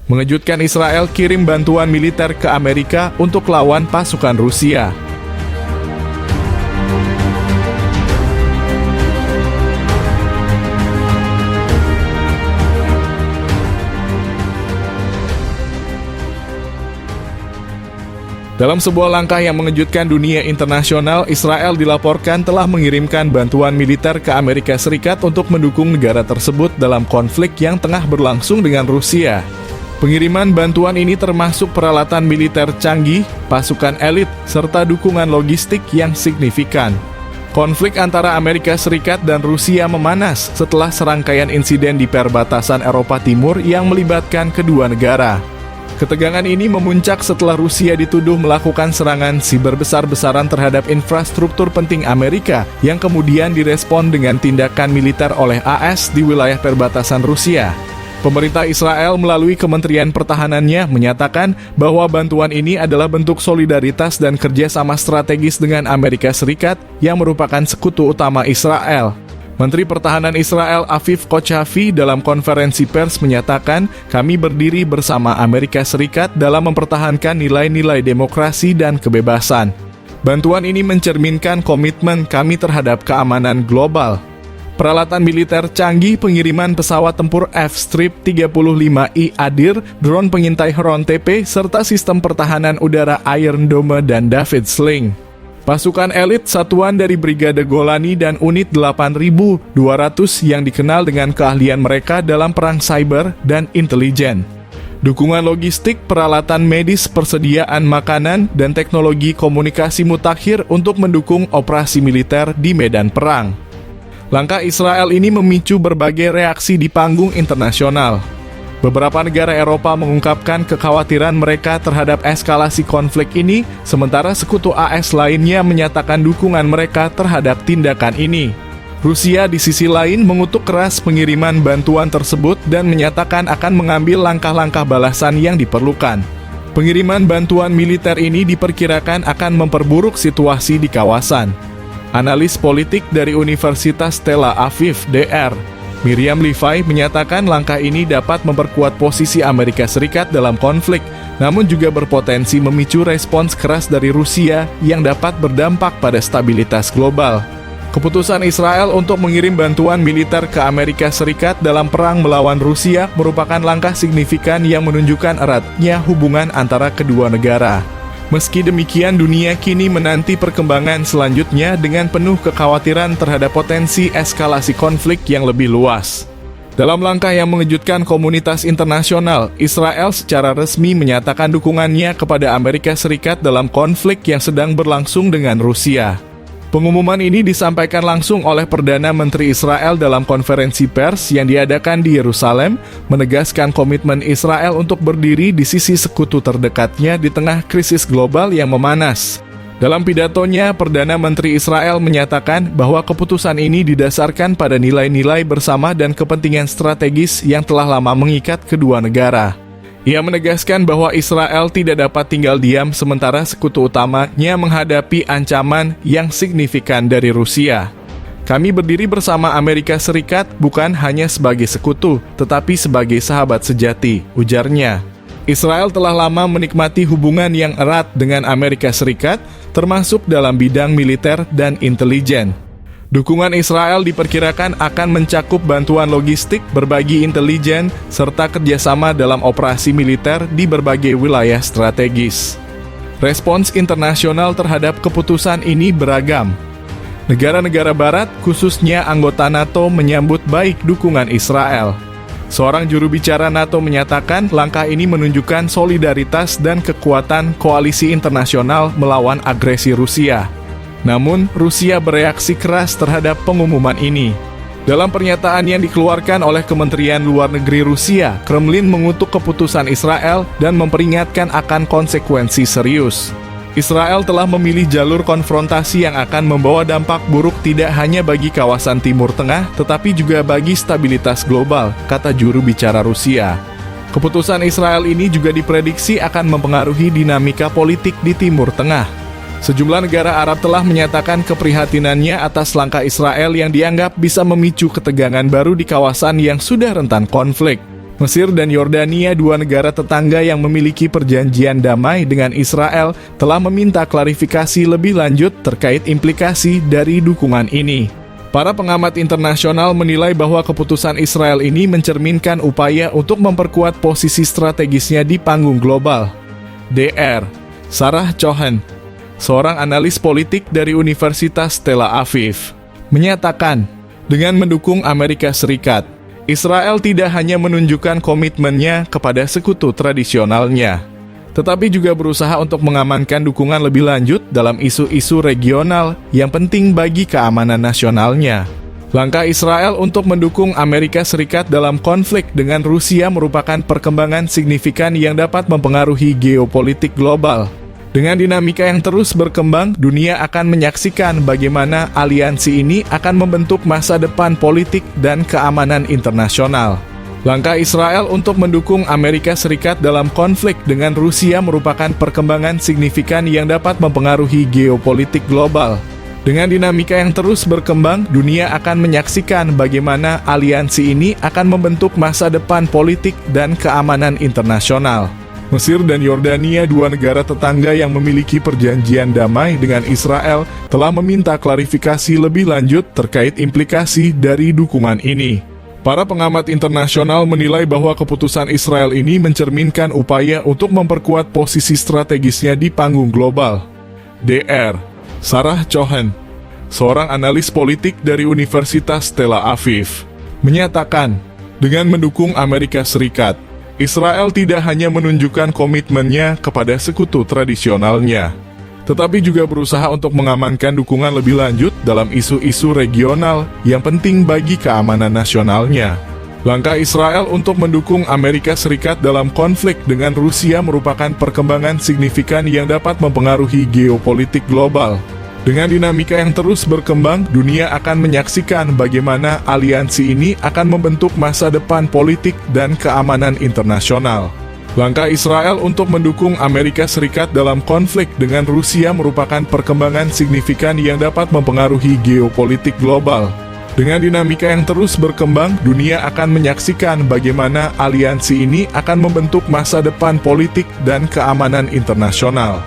Mengejutkan, Israel kirim bantuan militer ke Amerika untuk lawan pasukan Rusia. Dalam sebuah langkah yang mengejutkan dunia internasional, Israel dilaporkan telah mengirimkan bantuan militer ke Amerika Serikat untuk mendukung negara tersebut dalam konflik yang tengah berlangsung dengan Rusia. Pengiriman bantuan ini termasuk peralatan militer canggih, pasukan elit, serta dukungan logistik yang signifikan. Konflik antara Amerika Serikat dan Rusia memanas setelah serangkaian insiden di perbatasan Eropa Timur yang melibatkan kedua negara. Ketegangan ini memuncak setelah Rusia dituduh melakukan serangan siber besar-besaran terhadap infrastruktur penting Amerika yang kemudian direspon dengan tindakan militer oleh AS di wilayah perbatasan Rusia. Pemerintah Israel melalui Kementerian Pertahanannya menyatakan bahwa bantuan ini adalah bentuk solidaritas dan kerjasama strategis dengan Amerika Serikat yang merupakan sekutu utama Israel. Menteri Pertahanan Israel Aviv Kochavi dalam konferensi pers menyatakan, "Kami berdiri bersama Amerika Serikat dalam mempertahankan nilai-nilai demokrasi dan kebebasan. Bantuan ini mencerminkan komitmen kami terhadap keamanan global." Peralatan militer canggih, pengiriman pesawat tempur F-Strip 35I Adir, drone pengintai Heron TP, serta sistem pertahanan udara Iron Dome dan David Sling. Pasukan elit satuan dari Brigade Golani dan unit 8.200 yang dikenal dengan keahlian mereka dalam perang cyber dan intelijen. Dukungan logistik, peralatan medis, persediaan makanan, dan teknologi komunikasi mutakhir untuk mendukung operasi militer di medan perang. Langkah Israel ini memicu berbagai reaksi di panggung internasional. Beberapa negara Eropa mengungkapkan kekhawatiran mereka terhadap eskalasi konflik ini, sementara sekutu AS lainnya menyatakan dukungan mereka terhadap tindakan ini. Rusia di sisi lain mengutuk keras pengiriman bantuan tersebut dan menyatakan akan mengambil langkah-langkah balasan yang diperlukan. Pengiriman bantuan militer ini diperkirakan akan memperburuk situasi di kawasan. Analis politik dari Universitas Tel Aviv, DR, Miriam Levi menyatakan langkah ini dapat memperkuat posisi Amerika Serikat dalam konflik, namun juga berpotensi memicu respons keras dari Rusia yang dapat berdampak pada stabilitas global. Keputusan Israel untuk mengirim bantuan militer ke Amerika Serikat dalam perang melawan Rusia merupakan langkah signifikan yang menunjukkan eratnya hubungan antara kedua negara. Meski demikian, dunia kini menanti perkembangan selanjutnya dengan penuh kekhawatiran terhadap potensi eskalasi konflik yang lebih luas. Dalam langkah yang mengejutkan komunitas internasional, Israel secara resmi menyatakan dukungannya kepada Amerika Serikat dalam konflik yang sedang berlangsung dengan Rusia. Pengumuman ini disampaikan langsung oleh Perdana Menteri Israel dalam konferensi pers yang diadakan di Yerusalem, menegaskan komitmen Israel untuk berdiri di sisi sekutu terdekatnya di tengah krisis global yang memanas. Dalam pidatonya, Perdana Menteri Israel menyatakan bahwa keputusan ini didasarkan pada nilai-nilai bersama dan kepentingan strategis yang telah lama mengikat kedua negara. Ia menegaskan bahwa Israel tidak dapat tinggal diam sementara sekutu utamanya menghadapi ancaman yang signifikan dari Rusia. "Kami berdiri bersama Amerika Serikat bukan hanya sebagai sekutu, tetapi sebagai sahabat sejati," ujarnya. Israel telah lama menikmati hubungan yang erat dengan Amerika Serikat, termasuk dalam bidang militer dan intelijen. Dukungan Israel diperkirakan akan mencakup bantuan logistik, berbagi intelijen, serta kerjasama dalam operasi militer di berbagai wilayah strategis. Respons internasional terhadap keputusan ini beragam. Negara-negara Barat, khususnya anggota NATO, menyambut baik dukungan Israel. Seorang juru bicara NATO menyatakan langkah ini menunjukkan solidaritas dan kekuatan koalisi internasional melawan agresi Rusia. Namun, Rusia bereaksi keras terhadap pengumuman ini. Dalam pernyataan yang dikeluarkan oleh Kementerian Luar Negeri Rusia, Kremlin mengutuk keputusan Israel dan memperingatkan akan konsekuensi serius. Israel telah memilih jalur konfrontasi yang akan membawa dampak buruk tidak hanya bagi kawasan Timur Tengah, tetapi juga bagi stabilitas global, kata juru bicara Rusia. Keputusan Israel ini juga diprediksi akan mempengaruhi dinamika politik di Timur Tengah. Sejumlah negara Arab telah menyatakan keprihatinannya atas langkah Israel yang dianggap bisa memicu ketegangan baru di kawasan yang sudah rentan konflik. Mesir dan Yordania, dua negara tetangga yang memiliki perjanjian damai dengan Israel, telah meminta klarifikasi lebih lanjut terkait implikasi dari dukungan ini. Para pengamat internasional menilai bahwa keputusan Israel ini mencerminkan upaya untuk memperkuat posisi strategisnya di panggung global. Dr. Sarah Cohen, seorang analis politik dari Universitas Tel Aviv, menyatakan, dengan mendukung Amerika Serikat, Israel tidak hanya menunjukkan komitmennya kepada sekutu tradisionalnya, tetapi juga berusaha untuk mengamankan dukungan lebih lanjut dalam isu-isu regional yang penting bagi keamanan nasionalnya. Langkah Israel untuk mendukung Amerika Serikat dalam konflik dengan Rusia merupakan perkembangan signifikan yang dapat mempengaruhi geopolitik global. Dengan dinamika yang terus berkembang, dunia akan menyaksikan bagaimana aliansi ini akan membentuk masa depan politik dan keamanan internasional. Langkah Israel untuk mendukung Amerika Serikat dalam konflik dengan Rusia merupakan perkembangan signifikan yang dapat mempengaruhi geopolitik global. Dengan dinamika yang terus berkembang, dunia akan menyaksikan bagaimana aliansi ini akan membentuk masa depan politik dan keamanan internasional. Mesir dan Yordania, dua negara tetangga yang memiliki perjanjian damai dengan Israel, telah meminta klarifikasi lebih lanjut terkait implikasi dari dukungan ini. Para pengamat internasional menilai bahwa keputusan Israel ini mencerminkan upaya untuk memperkuat posisi strategisnya di panggung global. Dr. Sarah Cohen, seorang analis politik dari Universitas Tel Aviv, menyatakan, dengan mendukung Amerika Serikat, Israel tidak hanya menunjukkan komitmennya kepada sekutu tradisionalnya, tetapi juga berusaha untuk mengamankan dukungan lebih lanjut dalam isu-isu regional yang penting bagi keamanan nasionalnya. Langkah Israel untuk mendukung Amerika Serikat dalam konflik dengan Rusia merupakan perkembangan signifikan yang dapat mempengaruhi geopolitik global. Dengan dinamika yang terus berkembang, dunia akan menyaksikan bagaimana aliansi ini akan membentuk masa depan politik dan keamanan internasional. Langkah Israel untuk mendukung Amerika Serikat dalam konflik dengan Rusia merupakan perkembangan signifikan yang dapat mempengaruhi geopolitik global. Dengan dinamika yang terus berkembang, dunia akan menyaksikan bagaimana aliansi ini akan membentuk masa depan politik dan keamanan internasional.